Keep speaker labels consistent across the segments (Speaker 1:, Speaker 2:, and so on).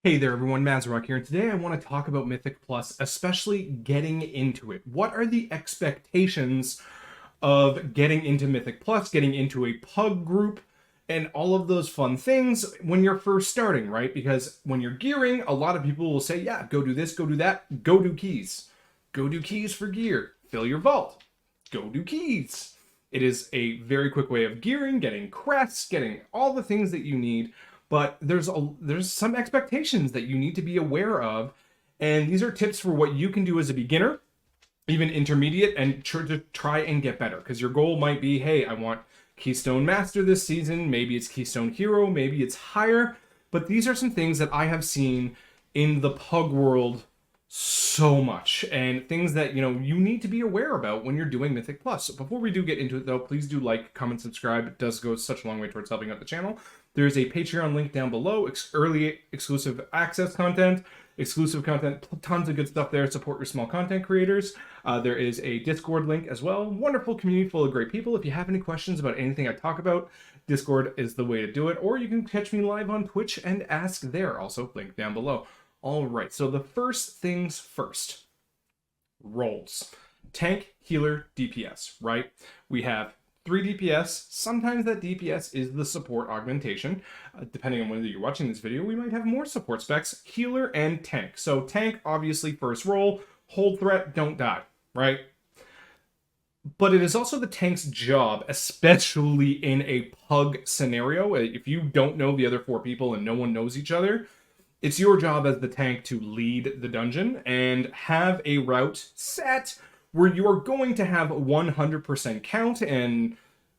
Speaker 1: Hey there everyone, Mazrock here, and today I want to talk about Mythic Plus, especially getting into it. What are the expectations of getting into Mythic Plus, getting into a pug group, and all of those fun things when you're first starting, right? Because when you're gearing, a lot of people will say, yeah, go do this, go do that, go do keys. Go do keys for gear. Fill your vault. Go do keys. It is a very quick way of gearing, getting crests, getting all the things that you need, but there's some expectations that you need to be aware of, and these are tips for what you can do as a beginner, even intermediate, and to try and get better. Because your goal might be, hey, I want Keystone Master this season. Maybe it's Keystone Hero. Maybe it's higher. But these are some things that I have seen in the pug world so much, and things that you need to be aware about when you're doing Mythic Plus. So before we do get into it though, please do like, comment, subscribe. It does go such a long way towards helping out the channel. There's a Patreon link down below, early exclusive access content, exclusive content, tons of good stuff there. Support your small content creators. There is a Discord link as well. Wonderful community full of great people. If you have any questions about anything I talk about, Discord is the way to do it, or you can catch me live on Twitch and ask there. Also, link down below. All right, so the first things first, roles. Tank, healer, DPS, right? We have 3 DPS. Sometimes that DPS is the support augmentation. Depending on whether you're watching this video, we might have more support specs, healer and tank. So tank, obviously first role, hold threat, don't die, right? But it is also the tank's job, especially in a pug scenario. If you don't know the other 4 people and no one knows each other, it's your job as the tank to lead the dungeon and have a route set where you're going to have 100% count,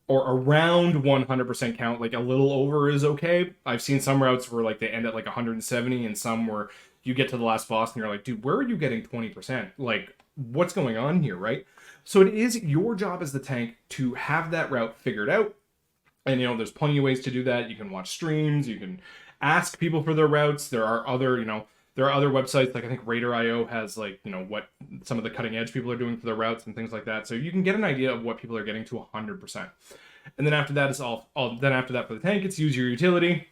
Speaker 1: or around 100% count, like a little over is okay. I've seen some routes where like they end at like 170, and some where you get to the last boss and you're like, dude, where are you getting 20%? Like, what's going on here, right? So it is your job as the tank to have that route figured out. And there's plenty of ways to do that. You can watch streams, you can ask people for their routes. There are other, there are other websites, like I think Raider.io has like, what some of the cutting edge people are doing for their routes and things like that. So you can get an idea of what people are getting to 100%. And then after that is then after that for the tank, it's use your utility,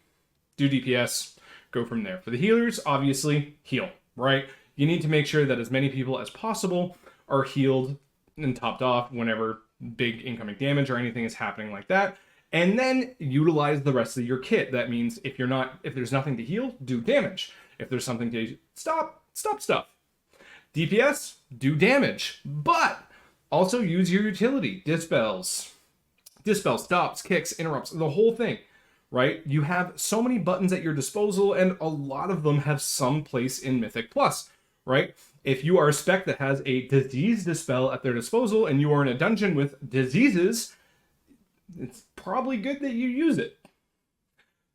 Speaker 1: do DPS, go from there. For the healers, obviously heal, right? You need to make sure that as many people as possible are healed and topped off whenever big incoming damage or anything is happening like that. And then utilize the rest of your kit. That means if there's nothing to heal, do damage. If there's something to stop stuff. DPS, do damage. But also use your utility. Dispel, stops, kicks, interrupts, the whole thing, right? You have so many buttons at your disposal, and a lot of them have some place in Mythic Plus, right? If you are a spec that has a disease dispel at their disposal and you are in a dungeon with diseases, it's probably good that you use it.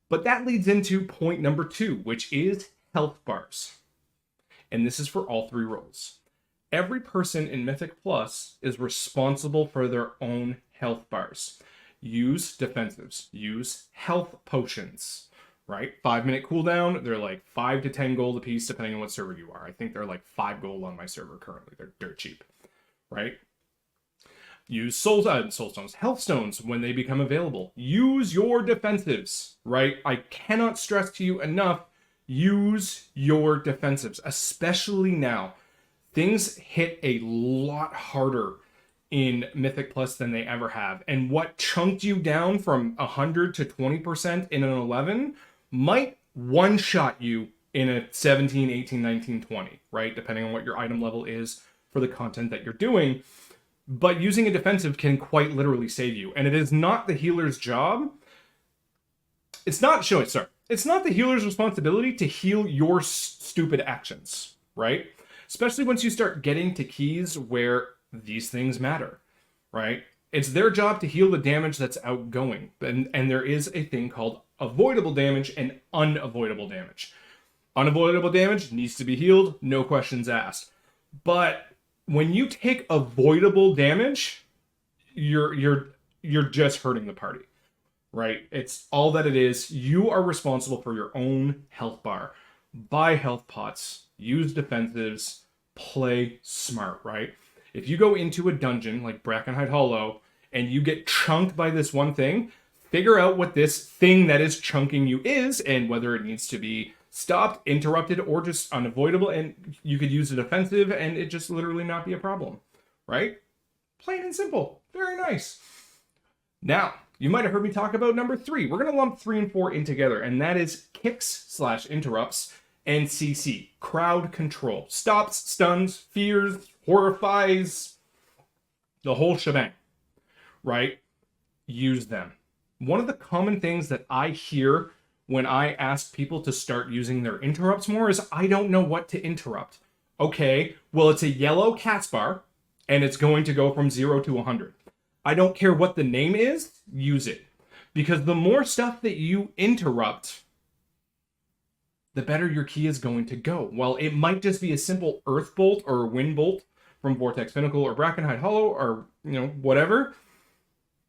Speaker 1: But that leads into point number 2, which is health bars. And this is for all 3 roles. Every person in Mythic Plus is responsible for their own health bars. Use defensives. Use health potions, right? 5-minute cooldown. They're like 5 to 10 gold a piece, depending on what server you are. I think they're like 5 gold on my server currently. They're dirt cheap, right? Use soulstones, health stones when they become available. Use your defensives, right? I cannot stress to you enough, use your defensives, especially now. Things hit a lot harder in Mythic Plus than they ever have. And what chunked you down from 100 to 20% in an 11 might one-shot you in a 17, 18, 19, 20, right? Depending on what your item level is for the content that you're doing. But using a defensive can quite literally save you. And it is not the healer's job. It's not the healer's responsibility to heal your stupid actions, right? Especially once you start getting to keys where these things matter, right? It's their job to heal the damage that's outgoing. And there is a thing called avoidable damage and unavoidable damage. Unavoidable damage needs to be healed, no questions asked. But when you take avoidable damage, you're just hurting the party, right? It's all that it is. You are responsible for your own health bar. Buy health pots, use defensives, play smart, right? If you go into a dungeon like Brackenhide Hollow and you get chunked by this one thing, figure out what this thing that is chunking you is and whether it needs to be stopped, interrupted, or just unavoidable, and you could use it offensive and it just literally not be a problem, right? Plain and simple. Very nice. Now, you might have heard me talk about number 3. We're going to lump 3 and 4 in together, and that is kicks/interrupts and CC, crowd control. Stops, stuns, fears, horrifies, the whole shebang, right? Use them. One of the common things that I hear when I ask people to start using their interrupts more is, I don't know what to interrupt. Okay, well, it's a yellow cat's bar, and it's going to go from 0 to 100. I don't care what the name is, use it. Because the more stuff that you interrupt, the better your key is going to go. Well, it might just be a simple Earth Bolt or Wind Bolt from Vortex Pinnacle or Brackenhide Hollow or, whatever.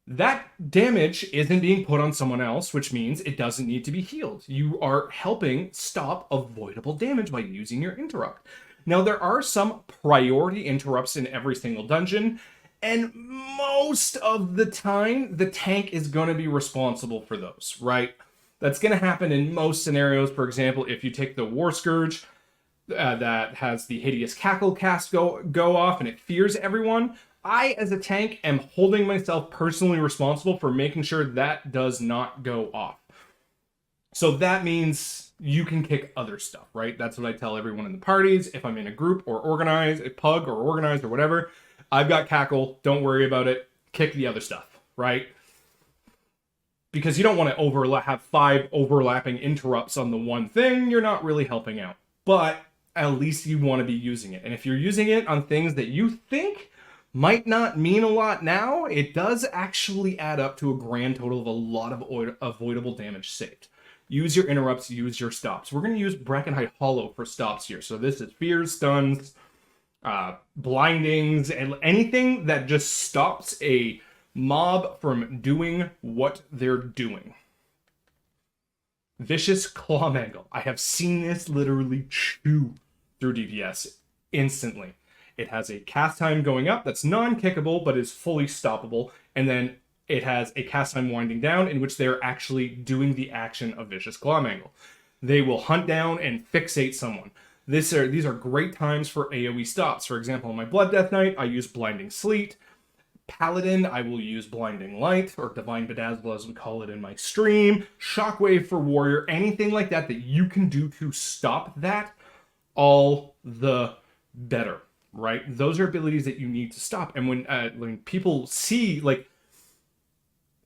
Speaker 1: That damage isn't being put on someone else, which means it doesn't need to be healed. You are helping stop avoidable damage by using your interrupt. Now, there are some priority interrupts in every single dungeon, and most of the time, the tank is going to be responsible for those, right? That's going to happen in most scenarios. For example, if you take the War Scourge that has the Hideous Cackle cast go off and it fears everyone, I, as a tank, am holding myself personally responsible for making sure that does not go off. So that means you can kick other stuff, right? That's what I tell everyone in the parties. If I'm in a group or organized, a pug or organized or whatever, I've got Cackle, don't worry about it, kick the other stuff, right? Because you don't want to have 5 overlapping interrupts on the one thing, you're not really helping out. But at least you want to be using it. And if you're using it on things that you think might not mean a lot now, it does actually add up to a grand total of a lot of avoidable damage saved. Use your interrupts, use your stops. We're going to use Brackenhide Hollow for stops here. So this is fears, stuns, blindings, and anything that just stops a mob from doing what they're doing. Vicious Claw Mangle. I have seen this literally chew through DPS instantly. It has a cast time going up that's non-kickable but is fully stoppable, and then it has a cast time winding down in which they're actually doing the action of Vicious Claw Mangle. They will hunt down and fixate someone. These are great times for AoE stops. For example, on my Blood Death Knight, I use Blinding Sleet. Paladin, I will use Blinding Light, or Divine Bedazzle as we call it in my stream. Shockwave for Warrior, anything like that that you can do to stop that, all the better, right? Those are abilities that you need to stop. And when people see, like,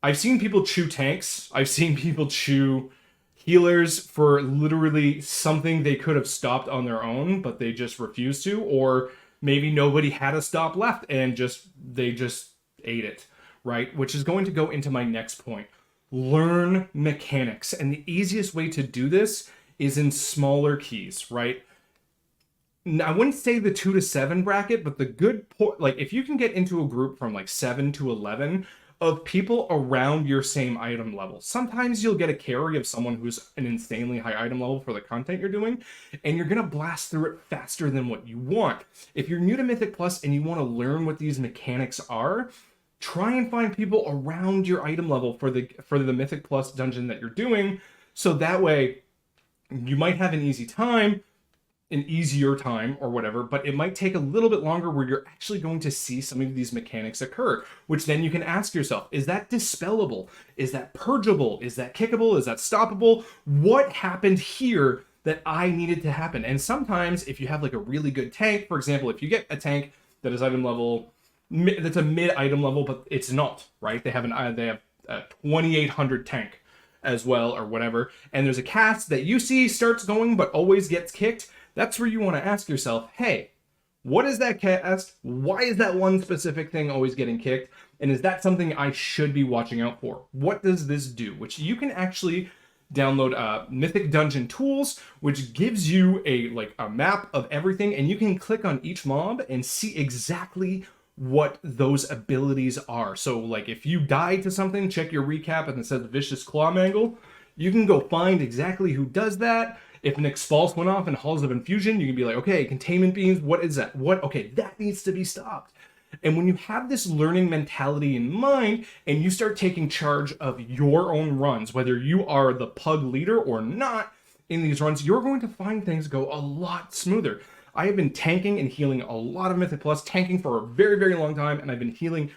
Speaker 1: I've seen people chew tanks, I've seen people chew healers for literally something they could have stopped on their own, but they just refused to, or maybe nobody had a stop left and they just ate it, right? Which is going to go into my next point. Learn mechanics. And the easiest way to do this is in smaller keys, right? I wouldn't say the 2 to 7 bracket, but the good like if you can get into a group from like 7 to 11 of people around your same item level. Sometimes you'll get a carry of someone who's an insanely high item level for the content you're doing, and you're going to blast through it faster than what you want. If you're new to Mythic Plus and you want to learn what these mechanics are, try and find people around your item level for the Mythic Plus dungeon that you're doing, so that way you might have an easier time or whatever, but it might take a little bit longer where you're actually going to see some of these mechanics occur, which then you can ask yourself, is that dispellable? Is that purgeable? Is that kickable? Is that stoppable? What happened here that I needed to happen? And sometimes if you have like a really good tank, for example, if you get a tank that is item level, that's a mid item level, but it's not, right? They have a 2800 tank as well or whatever, and there's a cast that you see starts going but always gets kicked. That's where you want to ask yourself, hey, what is that cast? Why is that one specific thing always getting kicked? And is that something I should be watching out for? What does this do? Which you can actually download Mythic Dungeon Tools, which gives you a map of everything, and you can click on each mob and see exactly what those abilities are. So like if you die to something, check your recap and it says Vicious Claw Mangle, you can go find exactly who does that. If an Expulse went off in Halls of Infusion, you can be like, okay, Containment Beams, what is that? Okay, that needs to be stopped. And when you have this learning mentality in mind, and you start taking charge of your own runs, whether you are the pug leader or not, in these runs, you're going to find things go a lot smoother. I have been tanking and healing a lot of Mythic Plus, tanking for a very, very long time, and I've been healing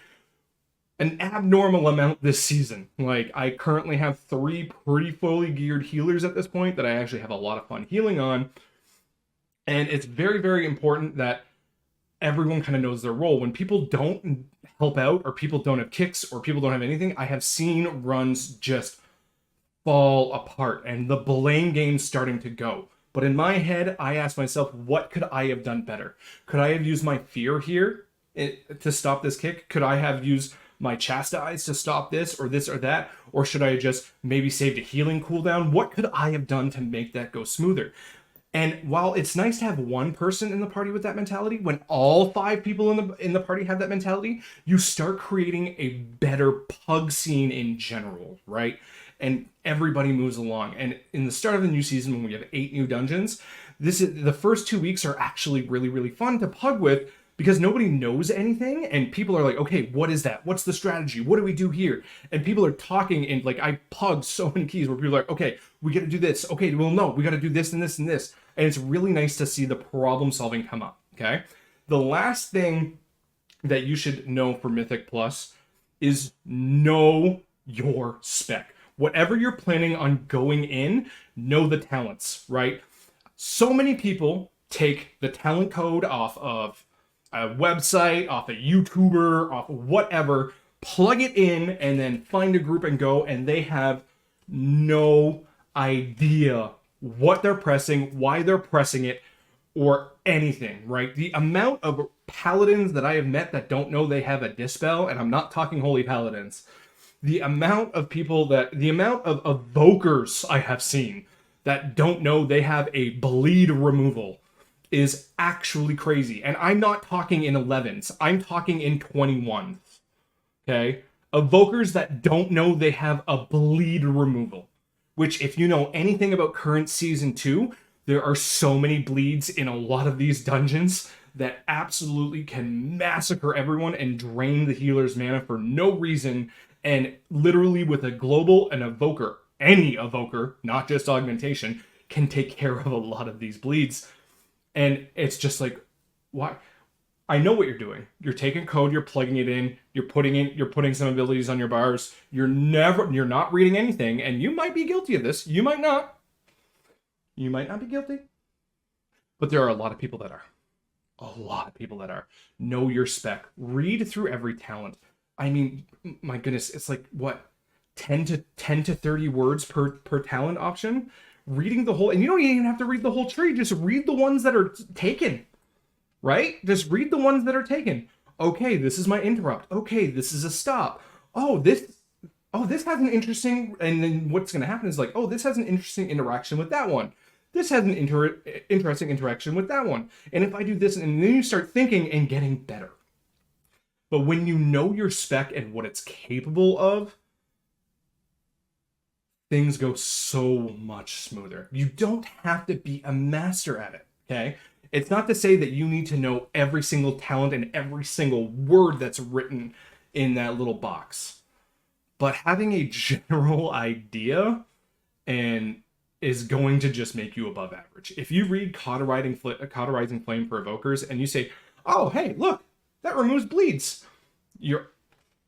Speaker 1: an abnormal amount this season. Like, I currently have 3 pretty fully geared healers at this point that I actually have a lot of fun healing on. And it's very, very important that everyone kind of knows their role. When people don't help out, or people don't have kicks, or people don't have anything, I have seen runs just fall apart and the blame game's starting to go. But in my head, I ask myself, what could I have done better? Could I have used my fear here to stop this kick? Could I have used my chastise to stop this or that? Or should I just maybe saved a healing cooldown? What could I have done to make that go smoother? And while it's nice to have one person in the party with that mentality, when all 5 people in the party have that mentality, you start creating a better pug scene in general, right? And everybody moves along. And in the start of the new season, when we have 8 new dungeons, the first 2 weeks are actually really, really fun to pug with, because nobody knows anything, and people are like, okay, what is that? What's the strategy? What do we do here? And people are talking, and like, I pug so many keys where people are like, okay, we got to do this. Okay, well, no, we got to do this and this and this. And it's really nice to see the problem solving come up, okay? The last thing that you should know for Mythic Plus is know your spec. Whatever you're planning on going in, know the talents, right? So many people take the talent code off of a website, off a YouTuber, off of whatever, plug it in, and then find a group and go, and they have no idea what they're pressing, why they're pressing it, or anything, right? The amount of paladins that I have met that don't know they have a dispel, and I'm not talking holy paladins, the amount of evokers I have seen that don't know they have a bleed removal is actually crazy. And I'm not talking in 11s. I'm talking in 21s. Okay? Evokers that don't know they have a bleed removal. Which, if you know anything about current Season 2, there are so many bleeds in a lot of these dungeons that absolutely can massacre everyone and drain the healer's mana for no reason. And literally with a global, an evoker, any evoker, not just augmentation, can take care of a lot of these bleeds. And it's just like, why? I know what you're doing. You're taking code, you're plugging it in, you're putting some abilities on your bars. You're not reading anything, and you might be guilty of this. You might not. You might not be guilty. But there are a lot of people that are. A lot of people that are. Know your spec. Read through every talent. I mean, my goodness, it's like what? 10 to 30 words per talent option? Reading the whole, and you don't even have to read the whole tree, just read the ones that are taken. Right? Just read the ones that are taken. Okay, this is my interrupt. Okay, this is a stop. This has an interesting, and then what's going to happen is like, oh, this has an interesting interaction with that one. This has an interesting interaction with that one. And if I do this, and then you start thinking and getting better. But when you know your spec and what it's capable of, things go so much smoother. You don't have to be a master at it, okay? It's not to say that you need to know every single talent and every single word that's written in that little box. But having a general idea and is going to just make you above average. If you read Cauterizing Flame for Evokers and you say, oh, hey, look, that removes bleeds, you're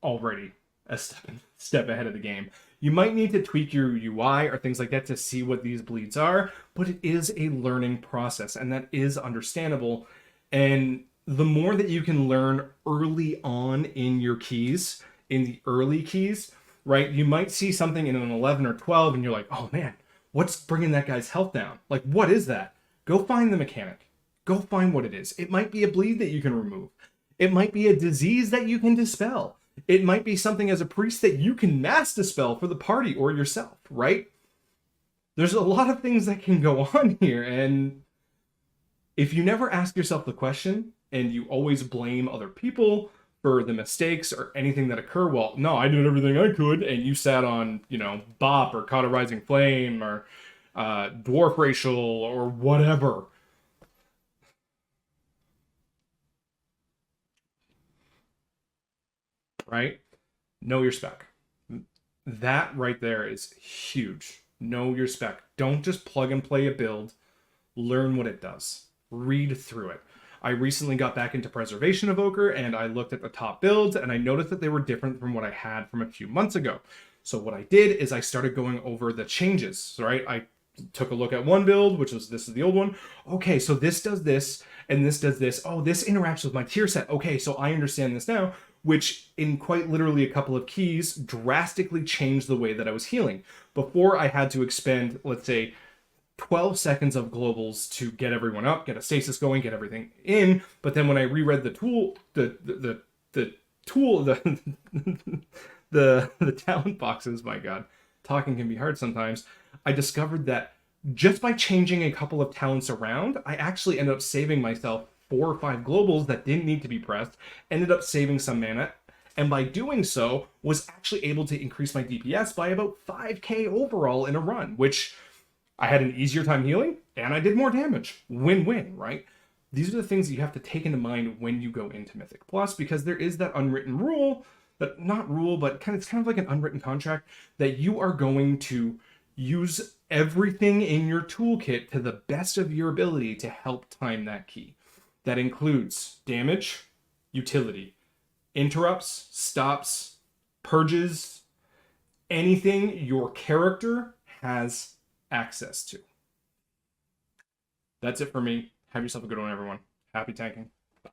Speaker 1: already a step ahead of the game. You might need to tweak your UI or things like that to see what these bleeds are, but it is a learning process, and that is understandable. And the more that you can learn early on in your keys, in the early keys, right? You might see something in an 11 or 12, and you're like, oh man, what's bringing that guy's health down? Like, what is that? Go find the mechanic. Go find what it is. It might be a bleed that you can remove. It might be a disease that you can dispel. It might be something as a priest that you can mass dispel for the party or yourself, right? There's a lot of things that can go on here, and if you never ask yourself the question and you always blame other people for the mistakes or anything that occur, well, no, I did everything I could, and you sat on, Bop or Cauterizing Flame or Dwarf Racial or whatever. Right? Know your spec. That right there is huge. Know your spec. Don't just plug and play a build. Learn what it does. Read through it. I recently got back into Preservation Evoker and I looked at the top builds and I noticed that they were different from what I had from a few months ago. So what I did is I started going over the changes, right? I took a look at one build, which was, this is the old one. Okay, so this does this and this does this. Oh, this interacts with my tier set. Okay, so I understand this now, which in quite literally a couple of keys drastically changed the way that I was healing. Before I had to expend, let's say, 12 seconds of globals to get everyone up, get a stasis going, get everything in. But then when I reread the tool, the talent boxes, my God, talking can be hard sometimes. I discovered that just by changing a couple of talents around, I actually ended up saving myself 4 or 5 globals that didn't need to be pressed, ended up saving some mana, and by doing so, was actually able to increase my DPS by about 5k overall in a run, which I had an easier time healing, and I did more damage. Win-win, right? These are the things that you have to take into mind when you go into Mythic Plus, because there is that unwritten rule, that not rule, but it's kind of like an unwritten contract, that you are going to use everything in your toolkit to the best of your ability to help time that key. That includes damage, utility, interrupts, stops, purges, anything your character has access to. That's it for me. Have yourself a good one, everyone. Happy tanking. Bye.